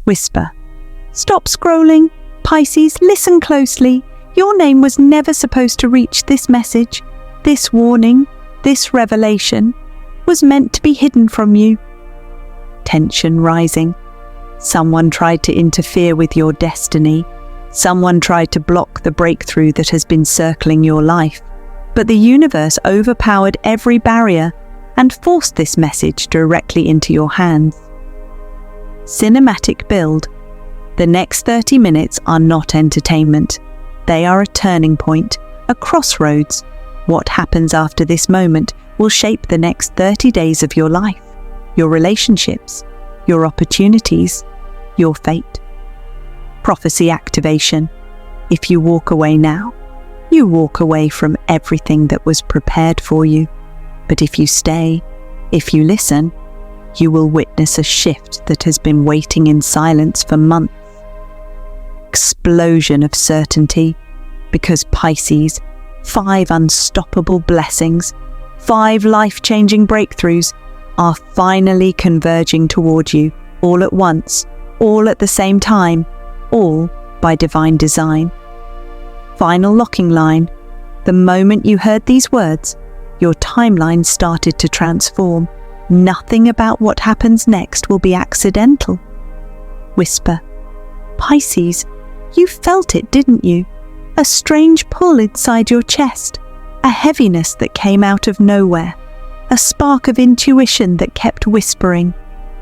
Whisper. Stop scrolling. Pisces, listen closely. Your name was never supposed to reach this message. This warning, this revelation, was meant to be hidden from you. Tension rising. Someone tried to interfere with your destiny. Someone tried to block the breakthrough that has been circling your life. But the universe overpowered every barrier and forced this message directly into your hands. Cinematic build. The next 30 minutes are not entertainment. They are a turning point, a crossroads. What happens after this moment will shape the next 30 days of your life, your relationships, your opportunities, your fate. Prophecy activation. If you walk away now, you walk away from everything that was prepared for you. But if you stay, if you listen, you will witness a shift that has been waiting in silence for months. Explosion of certainty, because Pisces, 5 unstoppable blessings, 5 life-changing breakthroughs are finally converging toward you, all at once, all at the same time, all by divine design. Final locking line. The moment you heard these words, your timeline started to transform. Nothing about what happens next will be accidental. Whisper. Pisces, you felt it, didn't you? A strange pull inside your chest, a heaviness that came out of nowhere, a spark of intuition that kept whispering.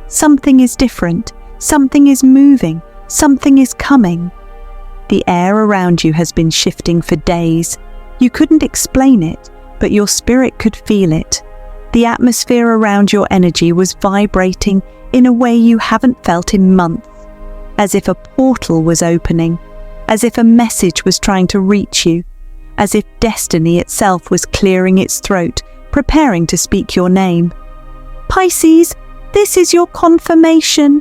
Something is different, something is moving, something is coming. The air around you has been shifting for days. You couldn't explain it, but your spirit could feel it. The atmosphere around your energy was vibrating in a way you haven't felt in months, as if a portal was opening, as if a message was trying to reach you, as if destiny itself was clearing its throat, preparing to speak your name. Pisces, this is your confirmation.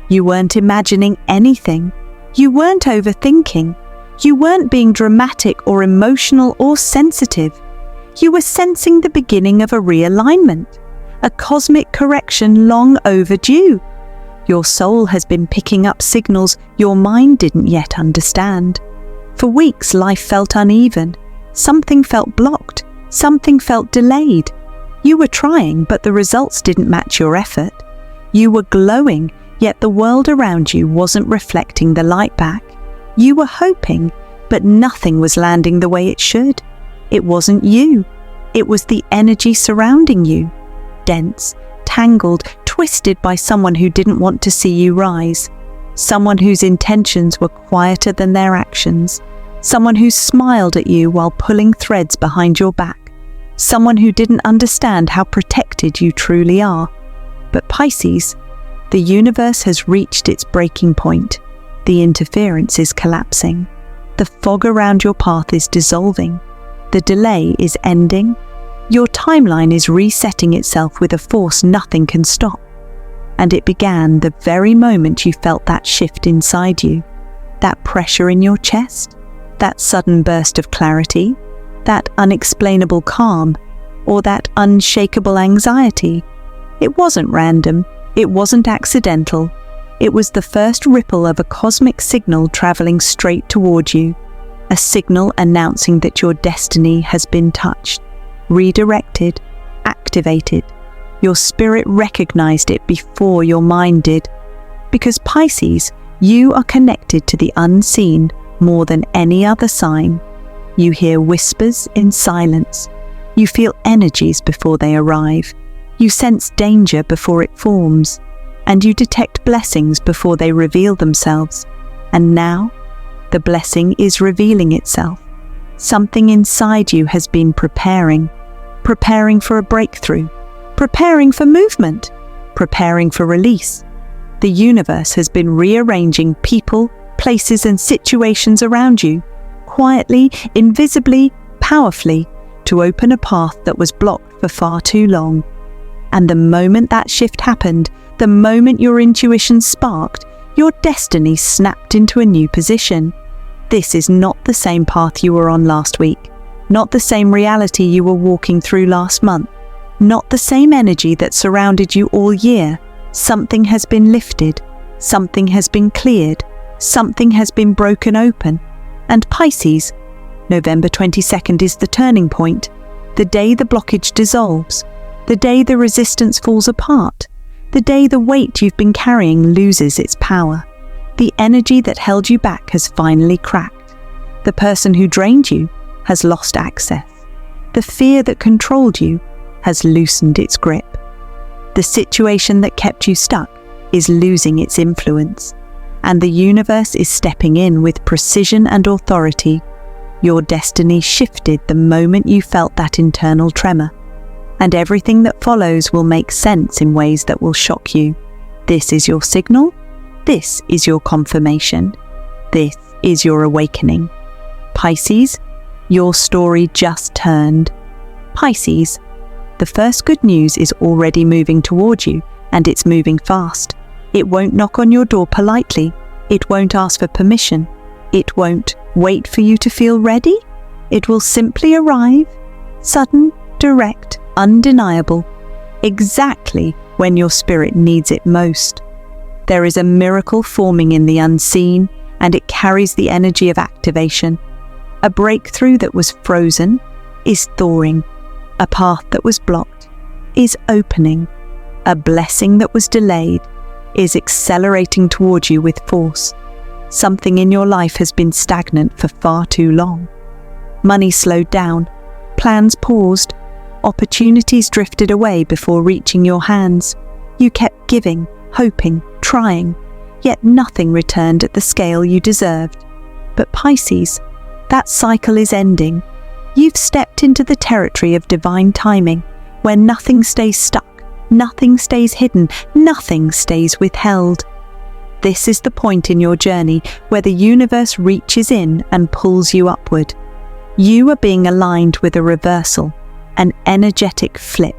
You weren't imagining anything. You weren't overthinking. You weren't being dramatic or emotional or sensitive. You were sensing the beginning of a realignment, a cosmic correction long overdue. Your soul has been picking up signals your mind didn't yet understand. For weeks, life felt uneven. Something felt blocked. Something felt delayed. You were trying, but the results didn't match your effort. You were glowing, yet the world around you wasn't reflecting the light back. You were hoping, but nothing was landing the way it should. It wasn't you. It was the energy surrounding you. Dense, tangled, twisted by someone who didn't want to see you rise. Someone whose intentions were quieter than their actions. Someone who smiled at you while pulling threads behind your back. Someone who didn't understand how protected you truly are. But Pisces, the universe has reached its breaking point. The interference is collapsing. The fog around your path is dissolving. The delay is ending. Your timeline is resetting itself with a force nothing can stop. And it began the very moment you felt that shift inside you, that pressure in your chest, that sudden burst of clarity, that unexplainable calm, or that unshakable anxiety. It wasn't random. It wasn't accidental. It was the first ripple of a cosmic signal traveling straight toward you, a signal announcing that your destiny has been touched, redirected, activated. Your spirit recognized it before your mind did. Because Pisces, you are connected to the unseen more than any other sign. You hear whispers in silence. You feel energies before they arrive. You sense danger before it forms. And you detect blessings before they reveal themselves. And now, the blessing is revealing itself. Something inside you has been preparing for a breakthrough, preparing for movement, preparing for release. The universe has been rearranging people, places, and situations around you, quietly, invisibly, powerfully, to open a path that was blocked for far too long. And the moment that shift happened, the moment your intuition sparked, your destiny snapped into a new position. This is not the same path you were on last week, not the same reality you were walking through last month, not the same energy that surrounded you all year. Something has been lifted. Something has been cleared. Something has been broken open. And Pisces, November 22nd is the turning point, the day the blockage dissolves, the day the resistance falls apart, the day the weight you've been carrying loses its power. The energy that held you back has finally cracked. The person who drained you has lost access. The fear that controlled you has loosened its grip. The situation that kept you stuck is losing its influence, and the universe is stepping in with precision and authority. Your destiny shifted the moment you felt that internal tremor, and everything that follows will make sense in ways that will shock you. This is your signal. This is your confirmation. This is your awakening. Pisces, your story just turned. Pisces, the first good news is already moving toward you, and it's moving fast. It won't knock on your door politely. It won't ask for permission. It won't wait for you to feel ready. It will simply arrive, sudden, direct, undeniable, exactly when your spirit needs it most. There is a miracle forming in the unseen, and it carries the energy of activation. A breakthrough that was frozen is thawing. A path that was blocked is opening. A blessing that was delayed is accelerating toward you with force. Something in your life has been stagnant for far too long. Money slowed down, plans paused, opportunities drifted away before reaching your hands. You kept giving, hoping, trying, yet nothing returned at the scale you deserved. But Pisces, that cycle is ending. You've stepped into the territory of divine timing, where nothing stays stuck, nothing stays hidden, nothing stays withheld. This is the point in your journey where the universe reaches in and pulls you upward. You are being aligned with a reversal, an energetic flip,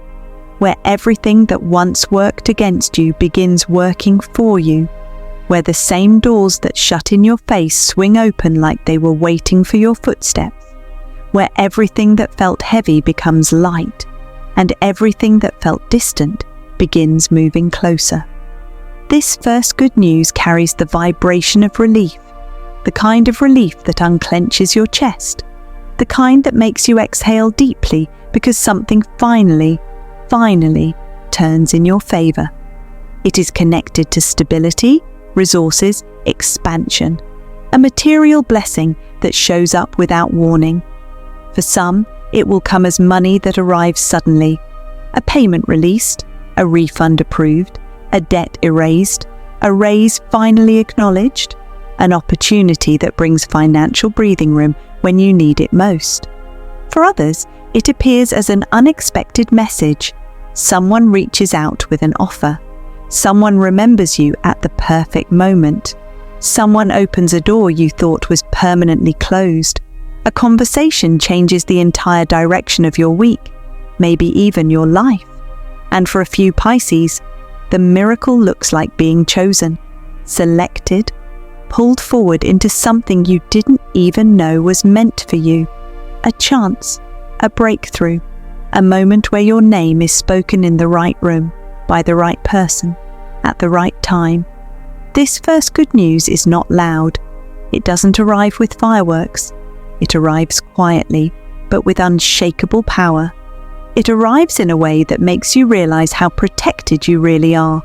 where everything that once worked against you begins working for you, where the same doors that shut in your face swing open like they were waiting for your footsteps, where everything that felt heavy becomes light, and everything that felt distant begins moving closer. This first good news carries the vibration of relief, the kind of relief that unclenches your chest, the kind that makes you exhale deeply because something finally turns in your favor. It is connected to stability, resources, expansion, a material blessing that shows up without warning. For some, it will come as money that arrives suddenly, a payment released, a refund approved, a debt erased, a raise finally acknowledged, an opportunity that brings financial breathing room when you need it most. For others, it appears as an unexpected message. Someone reaches out with an offer. Someone remembers you at the perfect moment. Someone opens a door you thought was permanently closed. A conversation changes the entire direction of your week, maybe even your life. And for a few Pisces, the miracle looks like being chosen, selected, pulled forward into something you didn't even know was meant for you. A chance, a breakthrough, a moment where your name is spoken in the right room, by the right person, at the right time. This first good news is not loud. It doesn't arrive with fireworks. It arrives quietly, but with unshakable power. It arrives in a way that makes you realize how protected you really are,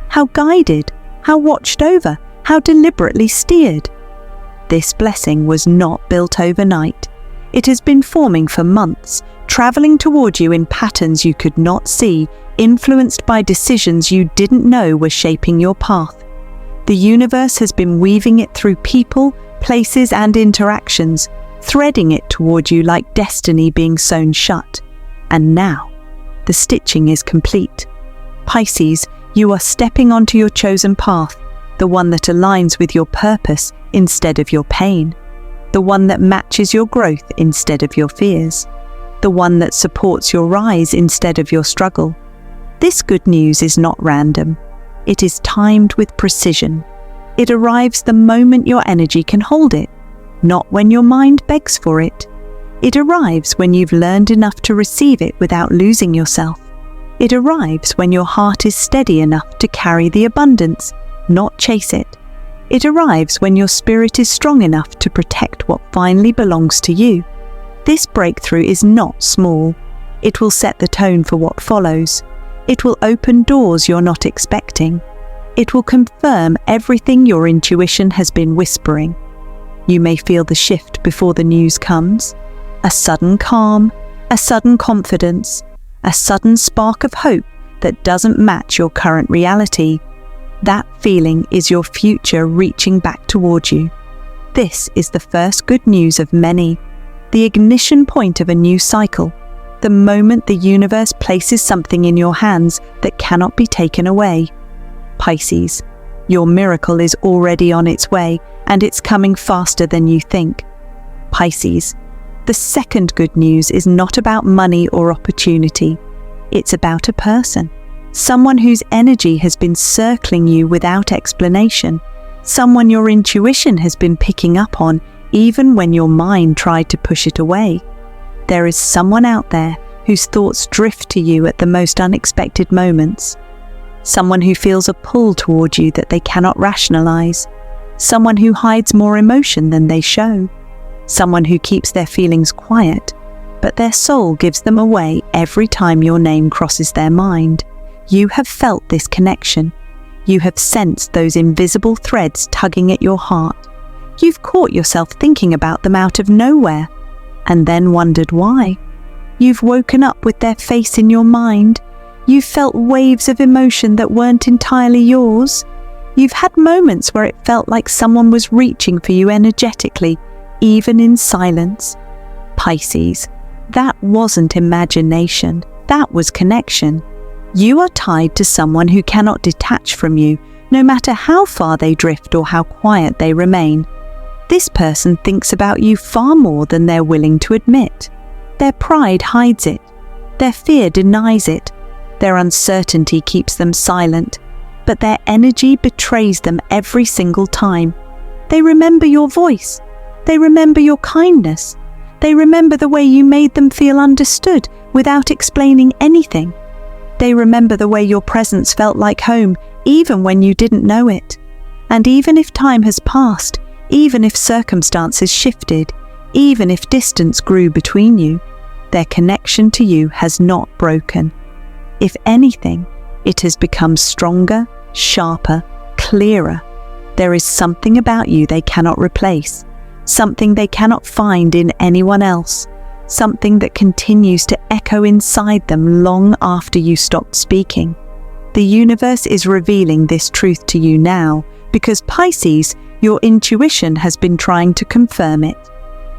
how guided, how watched over, how deliberately steered. This blessing was not built overnight. It has been forming for months, traveling toward you in patterns you could not see, influenced by decisions you didn't know were shaping your path. The universe has been weaving it through people, places, and interactions, threading it toward you like destiny being sewn shut. And now, the stitching is complete. Pisces, you are stepping onto your chosen path, the one that aligns with your purpose instead of your pain, the one that matches your growth instead of your fears, the one that supports your rise instead of your struggle. This good news is not random. It is timed with precision. It arrives the moment your energy can hold it, not when your mind begs for it. It arrives when you've learned enough to receive it without losing yourself. It arrives when your heart is steady enough to carry the abundance, not chase it. It arrives when your spirit is strong enough to protect what finally belongs to you. This breakthrough is not small. It will set the tone for what follows. It will open doors you're not expecting. It will confirm everything your intuition has been whispering. You may feel the shift before the news comes. A sudden calm, a sudden confidence, a sudden spark of hope that doesn't match your current reality. That feeling is your future reaching back toward you. This is the first good news of many, the ignition point of a new cycle, the moment the universe places something in your hands that cannot be taken away. Pisces, your miracle is already on its way, and it's coming faster than you think. Pisces, the second good news is not about money or opportunity. It's about a person. Someone whose energy has been circling you without explanation. Someone your intuition has been picking up on even when your mind tried to push it away. There is someone out there whose thoughts drift to you at the most unexpected moments. Someone who feels a pull toward you that they cannot rationalize. Someone who hides more emotion than they show. Someone who keeps their feelings quiet, but their soul gives them away every time your name crosses their mind. You have felt this connection. You have sensed those invisible threads tugging at your heart. You've caught yourself thinking about them out of nowhere, and then wondered why. You've woken up with their face in your mind. You've felt waves of emotion that weren't entirely yours. You've had moments where it felt like someone was reaching for you energetically, even in silence. Pisces, that wasn't imagination, that was connection. You are tied to someone who cannot detach from you, no matter how far they drift or how quiet they remain. This person thinks about you far more than they're willing to admit. Their pride hides it. Their fear denies it. Their uncertainty keeps them silent. But their energy betrays them every single time. They remember your voice. They remember your kindness. They remember the way you made them feel understood without explaining anything. They remember the way your presence felt like home, even when you didn't know it. And even if time has passed, even if circumstances shifted, even if distance grew between you, their connection to you has not broken. If anything, it has become stronger, sharper, clearer. There is something about you they cannot replace, something they cannot find in anyone else, something that continues to echo inside them long after you stopped speaking. The universe is revealing this truth to you now because, Pisces, your intuition has been trying to confirm it.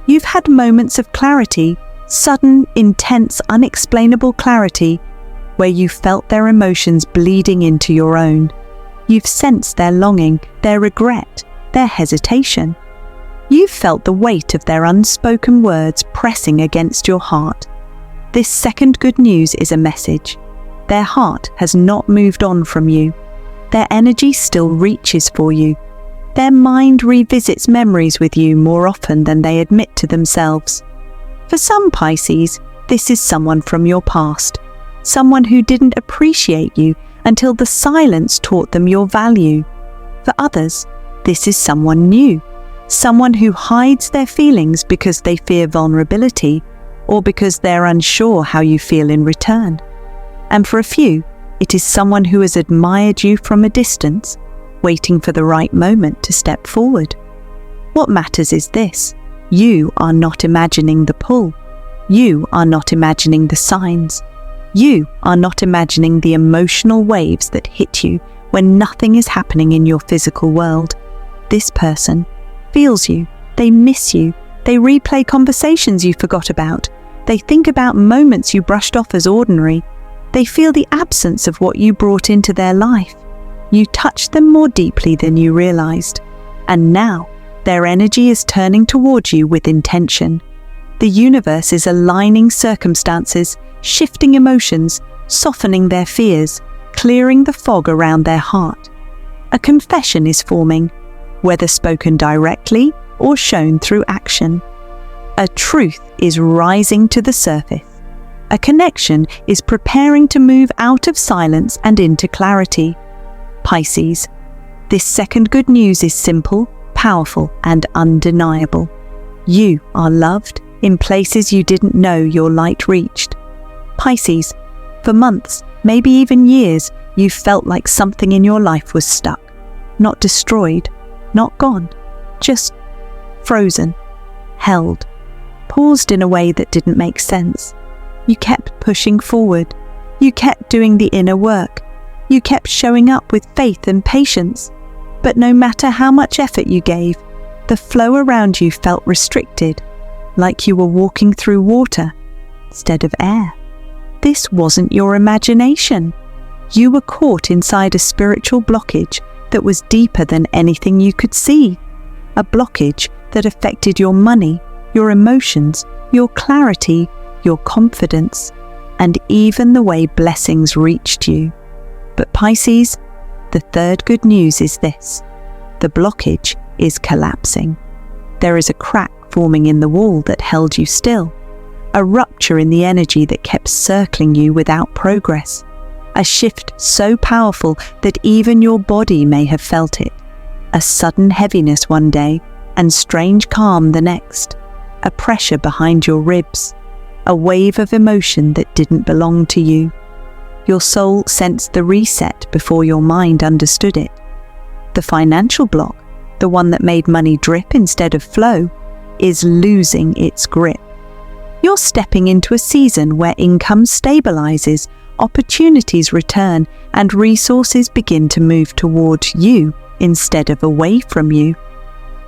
You've had moments of clarity, sudden, intense, unexplainable clarity, where you felt their emotions bleeding into your own. You've sensed their longing, their regret, their hesitation. You've felt the weight of their unspoken words pressing against your heart. This second good news is a message. Their heart has not moved on from you. Their energy still reaches for you. Their mind revisits memories with you more often than they admit to themselves. For some Pisces, this is someone from your past, someone who didn't appreciate you until the silence taught them your value. For others, this is someone new, someone who hides their feelings because they fear vulnerability or because they're unsure how you feel in return. And for a few, it is someone who has admired you from a distance, waiting for the right moment to step forward. What matters is this: you are not imagining the pull. You are not imagining the signs. You are not imagining the emotional waves that hit you when nothing is happening in your physical world. This person feels you. They miss you. They replay conversations you forgot about. They think about moments you brushed off as ordinary. They feel the absence of what you brought into their life. You touched them more deeply than you realized. And now, their energy is turning towards you with intention. The universe is aligning circumstances, shifting emotions, softening their fears, clearing the fog around their heart. A confession is forming, whether spoken directly or shown through action. A truth is rising to the surface. A connection is preparing to move out of silence and into clarity. Pisces, This second good news is simple, powerful, and undeniable. You are loved in places you didn't know your light reached. Pisces, for months, maybe even years, you felt like something in your life was stuck. Not destroyed, not gone, just frozen, held, paused in a way that didn't make sense. You kept pushing forward. You kept doing the inner work. You kept showing up with faith and patience. But no matter how much effort you gave, the flow around you felt restricted, like you were walking through water instead of air. This wasn't your imagination. You were caught inside a spiritual blockage that was deeper than anything you could see. A blockage that affected your money, your emotions, your clarity, your confidence, and even the way blessings reached you. But Pisces, the third good news is this: the blockage is collapsing. There is a crack forming in the wall that held you still, a rupture in the energy that kept circling you without progress, a shift so powerful that even your body may have felt it, a sudden heaviness one day and strange calm the next, a pressure behind your ribs, a wave of emotion that didn't belong to you. Your soul sensed the reset before your mind understood it. The financial block, the one that made money drip instead of flow, is losing its grip. You're stepping into a season where income stabilizes, opportunities return, and resources begin to move toward you instead of away from you,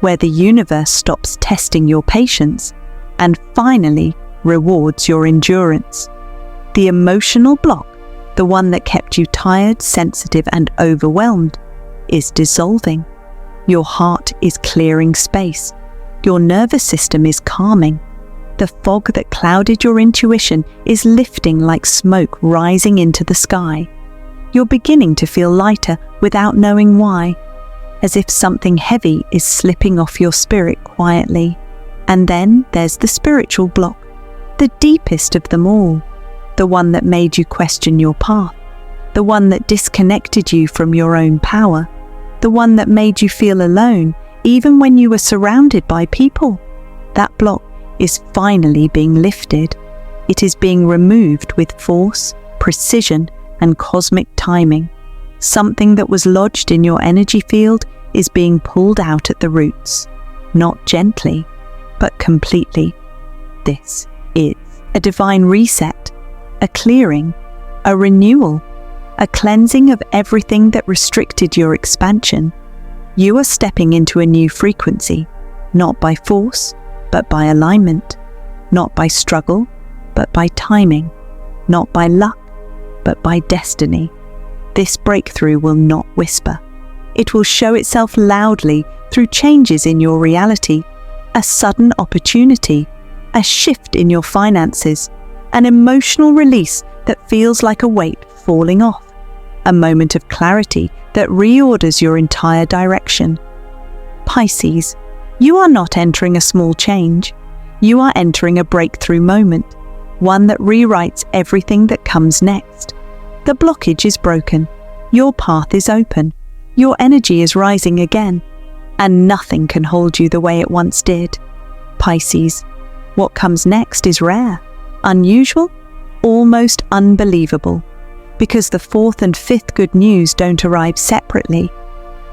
where the universe stops testing your patience and finally rewards your endurance. The emotional block, the one that kept you tired, sensitive, and overwhelmed, is dissolving. Your heart is clearing space. Your nervous system is calming. The fog that clouded your intuition is lifting like smoke rising into the sky. You're beginning to feel lighter without knowing why, as if something heavy is slipping off your spirit quietly. And then there's the spiritual block, the deepest of them all, the one that made you question your path, the one that disconnected you from your own power, the one that made you feel alone even when you were surrounded by people. That block is finally being lifted. It is being removed with force, precision, and cosmic timing. Something that was lodged in your energy field is being pulled out at the roots, not gently, but completely. This is a divine reset, a clearing, a renewal, a cleansing of everything that restricted your expansion. You are stepping into a new frequency, not by force, but by alignment, not by struggle, but by timing, not by luck, but by destiny. This breakthrough will not whisper. It will show itself loudly through changes in your reality, a sudden opportunity, a shift in your finances, an emotional release that feels like a weight falling off, a moment of clarity that reorders your entire direction. Pisces, you are not entering a small change. You are entering a breakthrough moment, one that rewrites everything that comes next. The blockage is broken. Your path is open. Your energy is rising again, and nothing can hold you the way it once did. Pisces, what comes next is rare, unusual, almost unbelievable, because the fourth and fifth good news don't arrive separately.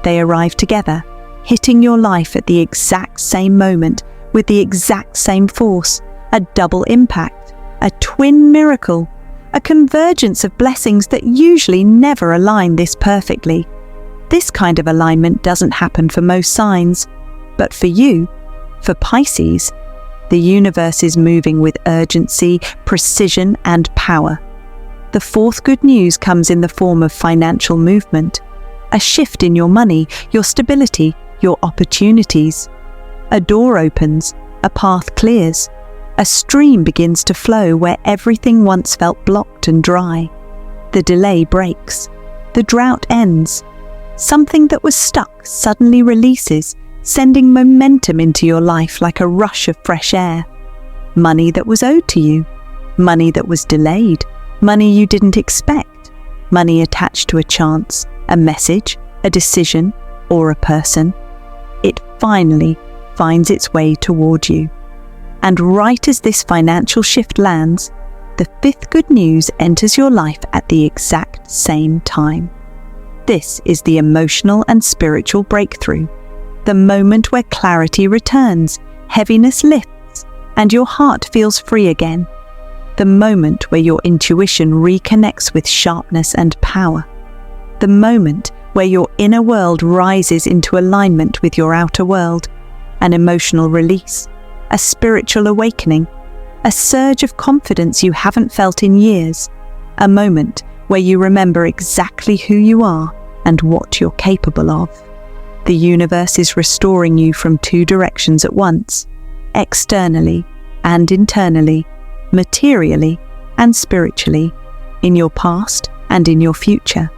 They arrive together, hitting your life at the exact same moment with the exact same force, a double impact, a twin miracle, a convergence of blessings that usually never align this perfectly. This kind of alignment doesn't happen for most signs, but for you, for Pisces, the universe is moving with urgency, precision, and power. The fourth good news comes in the form of financial movement, a shift in your money, your stability, your opportunities. A door opens, a path clears, a stream begins to flow where everything once felt blocked and dry. The delay breaks, the drought ends. Something that was stuck suddenly releases, sending momentum into your life like a rush of fresh air. Money that was owed to you, money that was delayed, money you didn't expect, money attached to a chance, a message, a decision, or a person, it finally finds its way toward you. And right as this financial shift lands, the fifth good news enters your life at the exact same time. This is the emotional and spiritual breakthrough, the moment where clarity returns, heaviness lifts, and your heart feels free again. The moment where your intuition reconnects with sharpness and power. The moment where your inner world rises into alignment with your outer world. An emotional release, a spiritual awakening, a surge of confidence you haven't felt in years. A moment where you remember exactly who you are and what you're capable of. The universe is restoring you from two directions at once, externally and internally, materially and spiritually, in your past and in your future.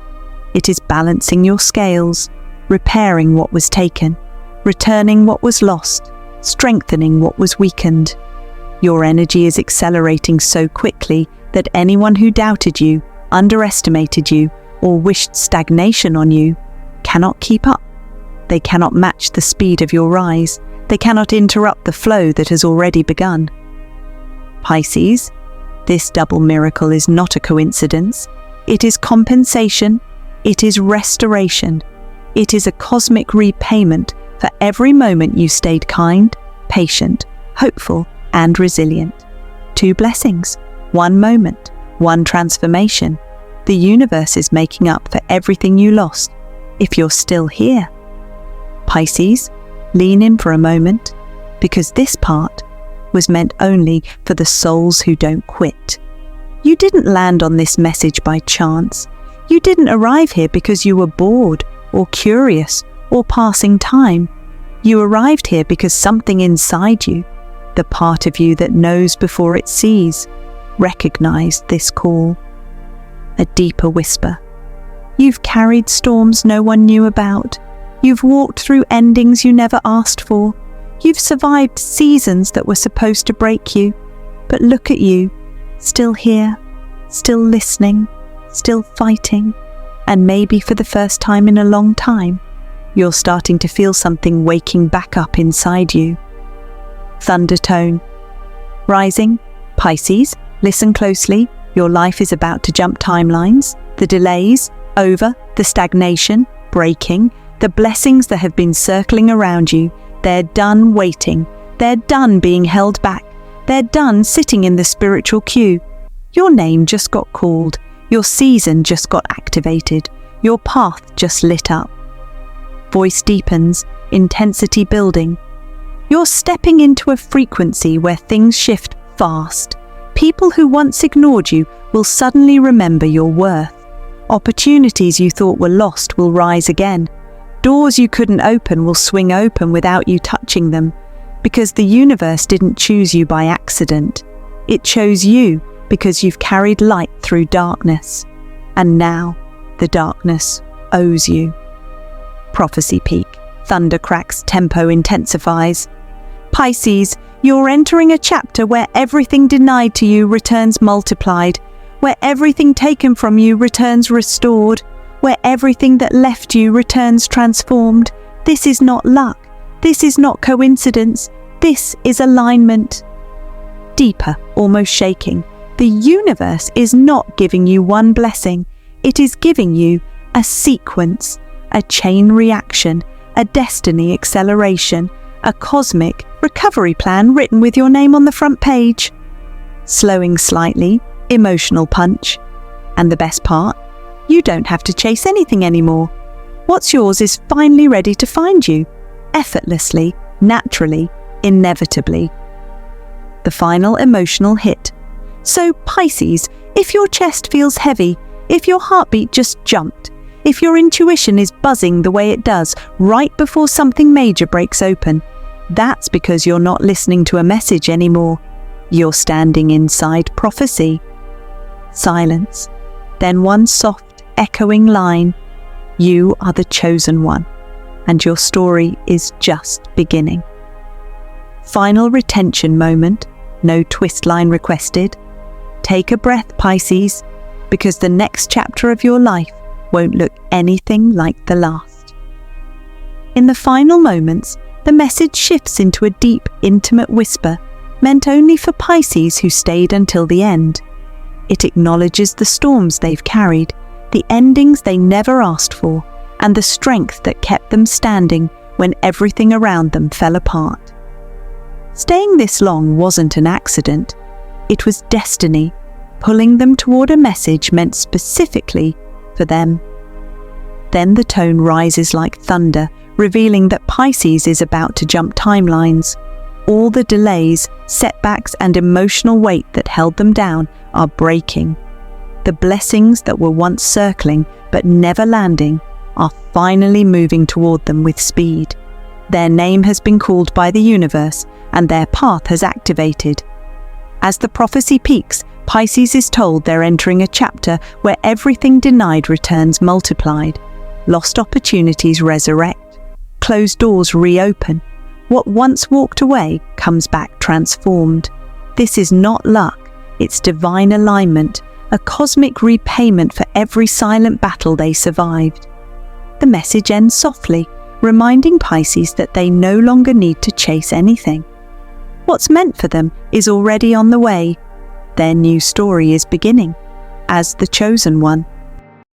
It is balancing your scales, repairing what was taken, returning what was lost, strengthening what was weakened. Your energy is accelerating so quickly that anyone who doubted you, underestimated you, or wished stagnation on you cannot keep up. They cannot match the speed of your rise. They cannot interrupt the flow that has already begun. Pisces, this double miracle is not a coincidence. It is compensation. It is restoration. It is a cosmic repayment for every moment you stayed kind, patient, hopeful, and resilient. Two blessings, one moment, one transformation. The universe is making up for everything you lost, if you're still here. Pisces, lean in for a moment, because this part was meant only for the souls who don't quit. You didn't land on this message by chance. You didn't arrive here because you were bored or curious or passing time. You arrived here because something inside you, the part of you that knows before it sees, recognized this call. A deeper whisper. You've carried storms no one knew about. You've walked through endings you never asked for. You've survived seasons that were supposed to break you. But look at you, still here, still listening, still fighting, and maybe for the first time in a long time, you're starting to feel something waking back up inside you. Thundertone. Rising, Pisces, listen closely. Your life is about to jump timelines. The delays, over, the stagnation, breaking, the blessings that have been circling around you, they're done waiting. They're done being held back. They're done sitting in the spiritual queue. Your name just got called. Your season just got activated. Your path just lit up. Voice deepens, intensity building. You're stepping into a frequency where things shift fast. People who once ignored you will suddenly remember your worth. Opportunities you thought were lost will rise again. Doors you couldn't open will swing open without you touching them, because the universe didn't choose you by accident. It chose you because you've carried light through darkness. And now, the darkness owes you. Prophecy peak. Thunder cracks, tempo intensifies. Pisces, you're entering a chapter where everything denied to you returns multiplied, where everything taken from you returns restored, where everything that left you returns transformed. This is not luck. This is not coincidence. This is alignment. Deeper, almost shaking. The universe is not giving you one blessing. It is giving you a sequence, a chain reaction, a destiny acceleration, a cosmic recovery plan written with your name on the front page. Slowing slightly, emotional punch. And the best part? You don't have to chase anything anymore. What's yours is finally ready to find you, effortlessly, naturally, inevitably. The final emotional hit. So Pisces, if your chest feels heavy, if your heartbeat just jumped, if your intuition is buzzing the way it does right before something major breaks open, that's because you're not listening to a message anymore. You're standing inside prophecy. Silence. Then one soft, echoing line. You are the chosen one, and your story is just beginning. Final retention moment. No twist line requested. Take a breath, Pisces, because the next chapter of your life won't look anything like the last. In the final moments, the message shifts into a deep, intimate whisper, meant only for Pisces who stayed until the end. It acknowledges the storms they've carried, the endings they never asked for, and the strength that kept them standing when everything around them fell apart. Staying this long wasn't an accident. It was destiny, pulling them toward a message meant specifically for them. Then the tone rises like thunder, revealing that Pisces is about to jump timelines. All the delays, setbacks, and emotional weight that held them down are breaking. The blessings that were once circling but never landing are finally moving toward them with speed. Their name has been called by the universe, and their path has activated. As the prophecy peaks, Pisces is told they're entering a chapter where everything denied returns multiplied. Lost opportunities resurrect. Closed doors reopen. What once walked away comes back transformed. This is not luck, it's divine alignment, a cosmic repayment for every silent battle they survived. The message ends softly, reminding Pisces that they no longer need to chase anything. What's meant for them is already on the way. Their new story is beginning. As the chosen one,